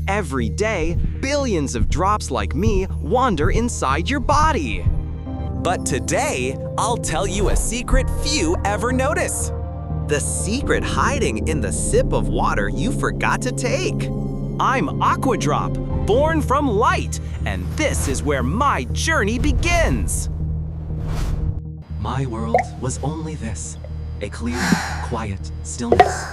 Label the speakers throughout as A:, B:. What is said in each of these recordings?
A: Every day, billions of drops like me wander inside your body.
B: But today, I'll tell you a secret few ever notice.
C: The secret hiding in the sip of water you forgot to take.
A: I'm AquaDrop, born from light, and this is where my journey begins.
D: My world was only this, a clear, quiet stillness,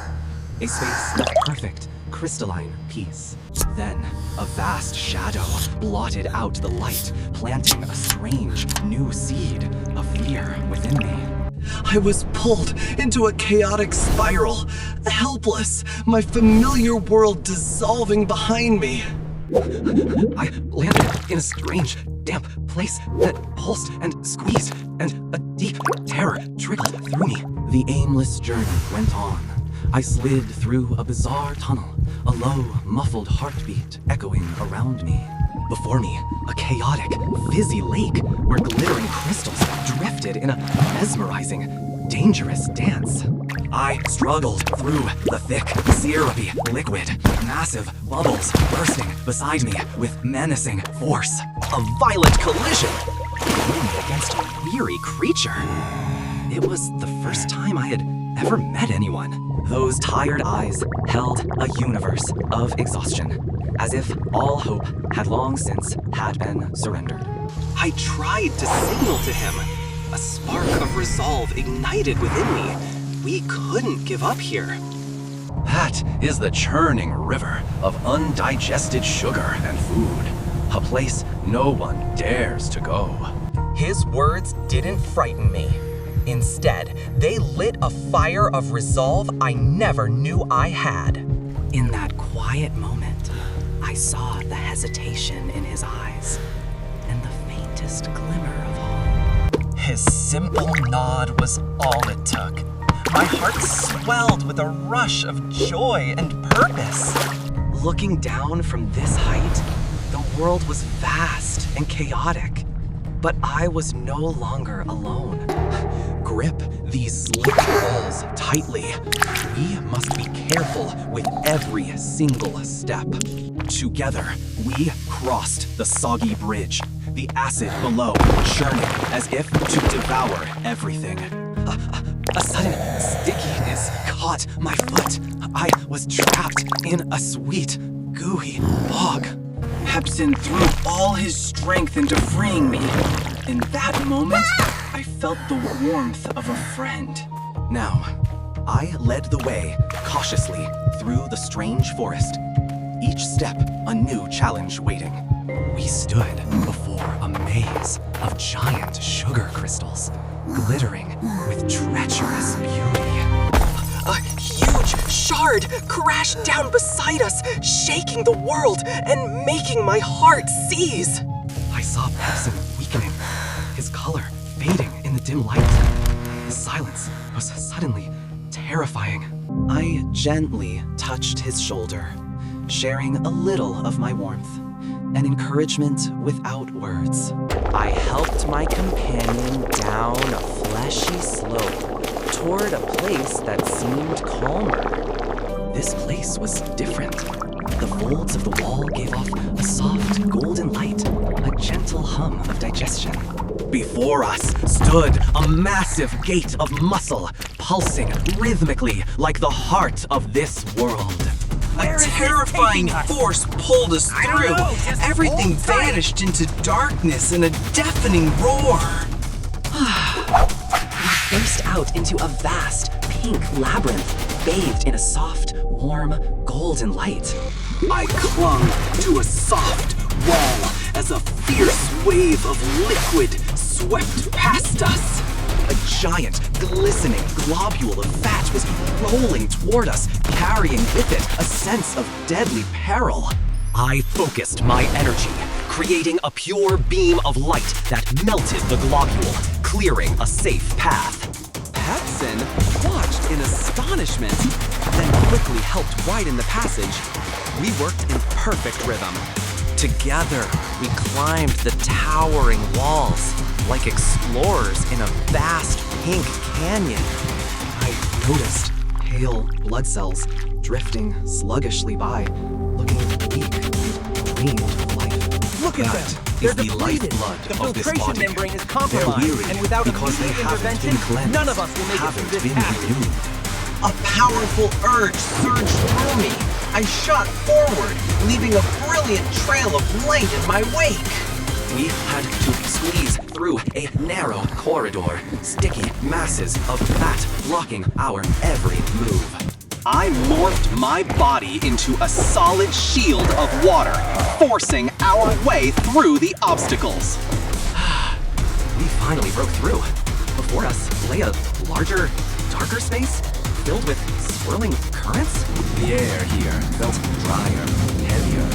D: a space of perfect, crystalline peace. Then, a vast shadow blotted out the light, planting a strange, new seed of fear within me. I was pulled into a chaotic spiral, helpless, my familiar world dissolving behind me. I landed in a strange, damp place that pulsed and squeezed, and a deep terror trickled through me. The aimless journey went on. I slid through a bizarre tunnel, a low, muffled heartbeat echoing around me. Before me, a chaotic, fizzy lake where glittering crystals drifted in a mesmerizing, dangerous dance. I struggled through the thick, syrupy liquid, massive bubbles bursting beside me with menacing force. A violent collision against a weary creature. It was the first time I had ever met anyone. Those tired eyes held a universe of exhaustion, as if all hope had long since been surrendered. I tried to signal to him. A spark of resolve ignited within me. We couldn't give up here. That is the churning river of undigested sugar and food, a place no one dares to go.
B: His words didn't frighten me. Instead, they lit a fire of resolve I never knew I had.
D: In that quiet moment, I saw the hesitation in his eyes and the faintest glimmer of hope.
B: His simple nod was all it took. My heart swelled with a rush of joy and purpose.
D: Looking down from this height, the world was vast and chaotic, but I was no longer alone. Grip these slick walls tightly. We must be careful with every single step. Together, we crossed the soggy bridge, the acid below churning as if to devour everything. A sudden stickiness caught my foot. I was trapped in a sweet, gooey bog. Pepsin threw all his strength into freeing me. In that moment, I felt the warmth of a friend. Now, I led the way cautiously through the strange forest, each step a new challenge waiting. We stood before a maze of giant sugar crystals, glittering with treacherous beauty.
B: A huge shard crashed down beside us, shaking the world and making my heart seize.
D: I saw Pepsin weakening, his color fading in the dim light. The silence was suddenly terrifying. I gently touched his shoulder, sharing a little of my warmth, an encouragement without words.
A: I helped my companion down a fleshy slope toward a place that seemed calmer.
D: This place was different. The folds of the wall gave off a soft golden light, a gentle hum of digestion. Before us stood a massive gate of muscle, pulsing rhythmically like the heart of this world. A terrifying force pulled us through. Everything vanished into darkness and a deafening roar. We burst out into a vast pink labyrinth, bathed in a soft, warm, golden light. I clung to a soft wall as a fierce wave of liquid swept past us. A giant, glistening globule of fat was rolling toward us, carrying with it a sense of deadly peril. I focused my energy, creating a pure beam of light that melted the globule, clearing a safe path.
A: Pepsin watched in astonishment, then quickly helped widen the passage. We worked in perfect rhythm. Together, we climbed the towering walls like explorers in a vast pink canyon.
D: I noticed pale blood cells drifting sluggishly by, looking weak drained of life.
B: Look at
D: That
B: them.
D: is
B: They're
D: the
B: depleted.
D: lifeblood
B: The
D: of this
B: filtration
D: body.
B: membrane is
D: They're
B: compromised,
D: weary
B: and without
D: because they
B: immediate
D: haven't
B: intervention,
D: been cleansed,
B: none of us will make it
D: haven't
B: through this
D: been
B: passage.
D: renewed.
C: A powerful urge surged through me. I shot forward, leaving a brilliant trail of light in my wake.
D: We had to squeeze through a narrow corridor, sticky masses of fat blocking our every move.
A: I morphed my body into a solid shield of water, forcing our way through the obstacles.
D: We finally broke through. Before us lay a larger, darker space filled with swirling currents. The air here felt drier, heavier.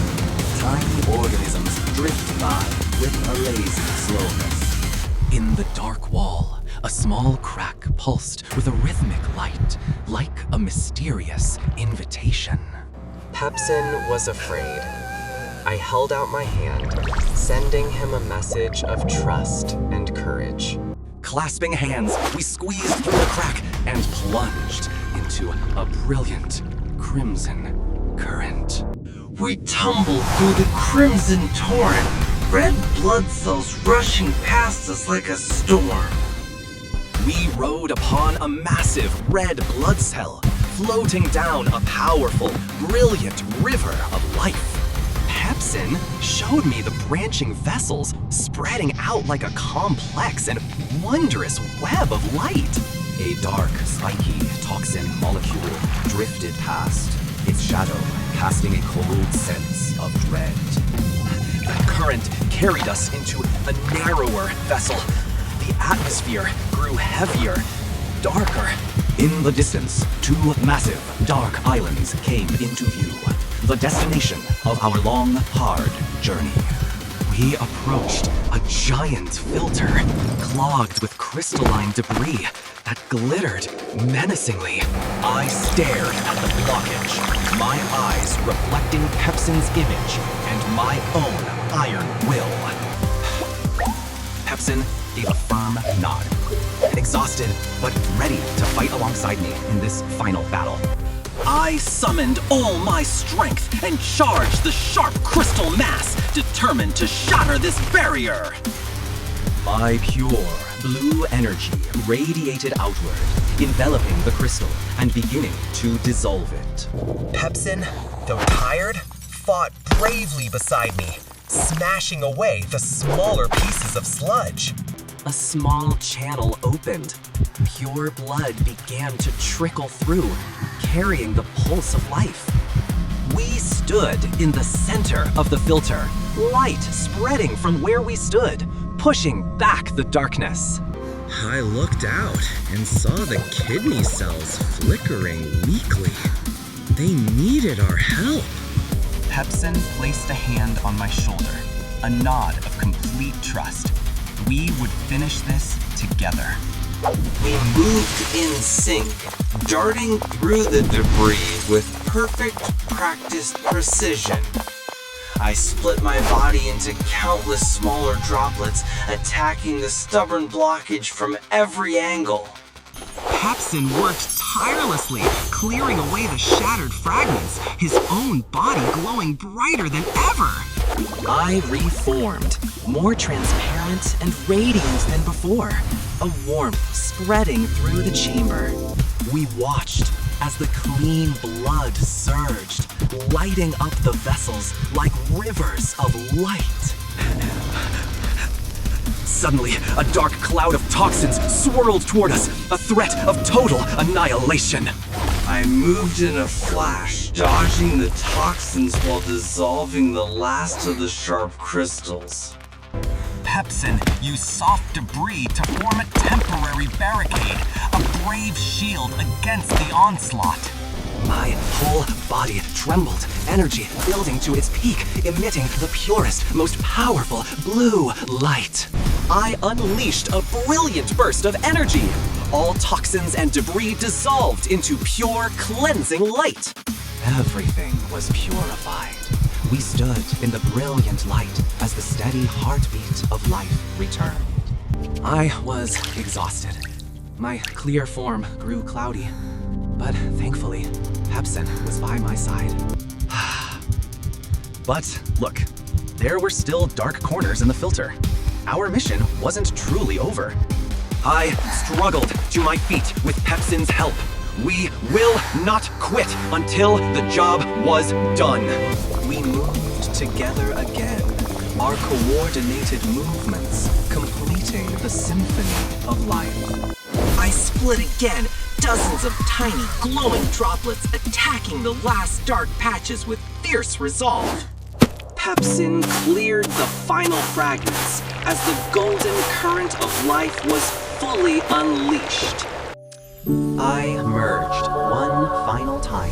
D: Tiny organisms drift by with a lazy slowness. In the dark wall, a small crack pulsed with a rhythmic light, like a mysterious invitation.
B: Pepsin was afraid. I held out my hand, sending him a message of trust and courage.
D: Clasping hands, we squeezed through the crack and plunged into a brilliant crimson current.
E: We tumbled through the crimson torrent, red blood cells rushing past us like a storm.
D: We rode upon a massive red blood cell, floating down a powerful, brilliant river of life. Pepsin showed me the branching vessels spreading out like a complex and wondrous web of light. A dark, spiky toxin molecule drifted past, its shadow casting a cold sense of dread. The current carried us into a narrower vessel. The atmosphere grew heavier, darker. In the distance, two massive, dark islands came into view, the destination of our long, hard journey. We approached a giant filter, clogged with crystalline debris that glittered menacingly. I stared at the blockage, my eyes reflecting Pepsin's image and my own iron will. Pepsin gave a firm nod, exhausted but ready to fight alongside me in this final battle.
A: I summoned all my strength and charged the sharp crystal mass, determined to shatter this barrier.
D: My pure blue energy radiated outward, enveloping the crystal and beginning to dissolve it.
B: Pepsin, though tired, fought bravely beside me, smashing away the smaller pieces of sludge.
D: A small channel opened. Pure blood began to trickle through, carrying the pulse of life. We stood in the center of the filter, light spreading from where we stood, pushing back the darkness.
F: I looked out and saw the kidney cells flickering weakly. They needed our help.
B: Pepsin placed a hand on my shoulder, a nod of complete trust. We would finish this together.
E: We moved in sync, darting through the debris with perfect practiced precision. I split my body into countless smaller droplets, attacking the stubborn blockage from every angle.
B: Pepsin worked tirelessly, clearing away the shattered fragments, his own body glowing brighter than ever.
D: I reformed, more transparent and radiant than before, a warmth spreading through the chamber. We watched as the clean blood surged, lighting up the vessels like rivers of light. Suddenly, a dark cloud of toxins swirled toward us, a threat of total annihilation.
E: I moved in a flash, dodging the toxins while dissolving the last of the sharp crystals.
B: Pepsin used soft debris to form a temporary barricade, a brave shield against the onslaught.
D: My whole body trembled, energy building to its peak, emitting the purest, most powerful blue light. I unleashed a brilliant burst of energy. All toxins and debris dissolved into pure, cleansing light. Everything was purified. We stood in the brilliant light as the steady heartbeat of life returned. I was exhausted. My clear form grew cloudy, but thankfully, Pepsin was by my side. But look, there were still dark corners in the filter. Our mission wasn't truly over. I struggled to my feet with Pepsin's help. We will not quit until the job was done. We moved together again, our coordinated movements completing the symphony of life.
C: I split again, dozens of tiny glowing droplets attacking the last dark patches with fierce resolve.
A: Pepsin cleared the final fragments as the golden current of life was fully unleashed.
D: I merged one final time,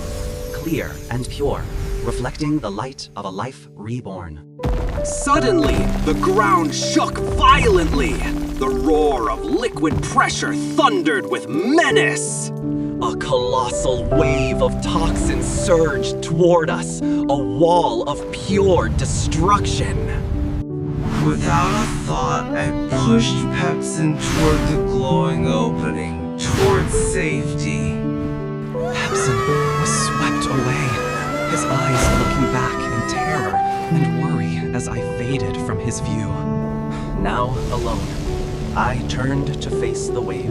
D: clear and pure, reflecting the light of a life reborn.
A: Suddenly, the ground shook violently. The roar of liquid pressure thundered with menace. A colossal wave of toxins surged toward us, a wall of pure destruction.
E: Without a thought, I pushed Pepsin toward the glowing opening, toward safety.
D: Pepsin was swept away, his eyes looking back in terror and worry as I faded from his view. Now alone, I turned to face the wave,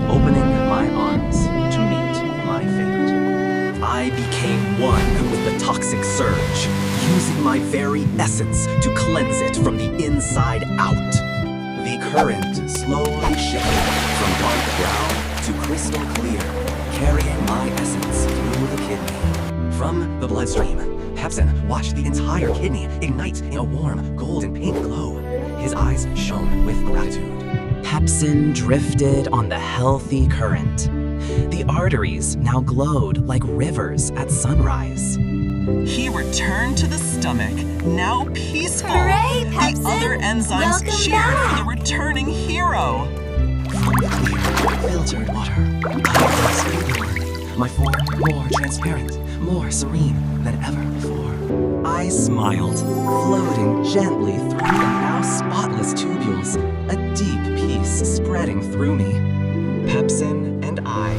D: opening my arms to meet my fate.
A: I became one with the toxic surge, using my very essence to cleanse it from the inside out.
D: The current slowly shifted from dark brown to crystal clear, carrying my essence through the kidney. From the bloodstream, Pepsin watched the entire kidney ignite in a warm, golden pink glow. His eyes shone with gratitude.
A: Pepsin drifted on the healthy current. The arteries now glowed like rivers at sunrise.
B: He returned to the stomach, now peaceful.
G: Hooray,
B: The
G: Pepsin!
B: other enzymes
G: Welcome
B: cheered for the
G: back!
B: returning hero.
D: From the clear, filtered water, I was reborn. My form more transparent, more serene than ever before.
A: I smiled, floating gently through the now spotless tubules, a deep peace spreading through me. Pepsin and I,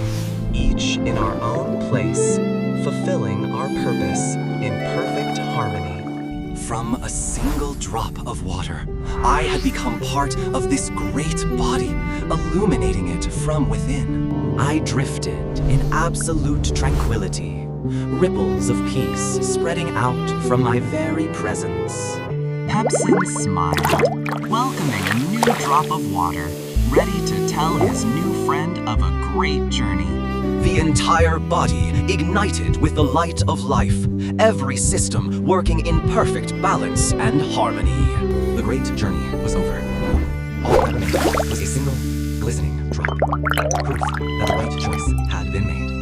A: each in our own place, fulfilling our purpose in perfect harmony.
D: From a single drop of water, I had become part of this great body, illuminating it from within. I drifted in absolute tranquility, ripples of peace spreading out from my very presence.
B: Pepsin smiled, welcoming a new drop of water, ready to tell his new friend of a great journey.
D: The entire body ignited with the light of life, every system working in perfect balance and harmony. The great journey was over. All that remained was a single glistening drop, proof that the right choice had been made.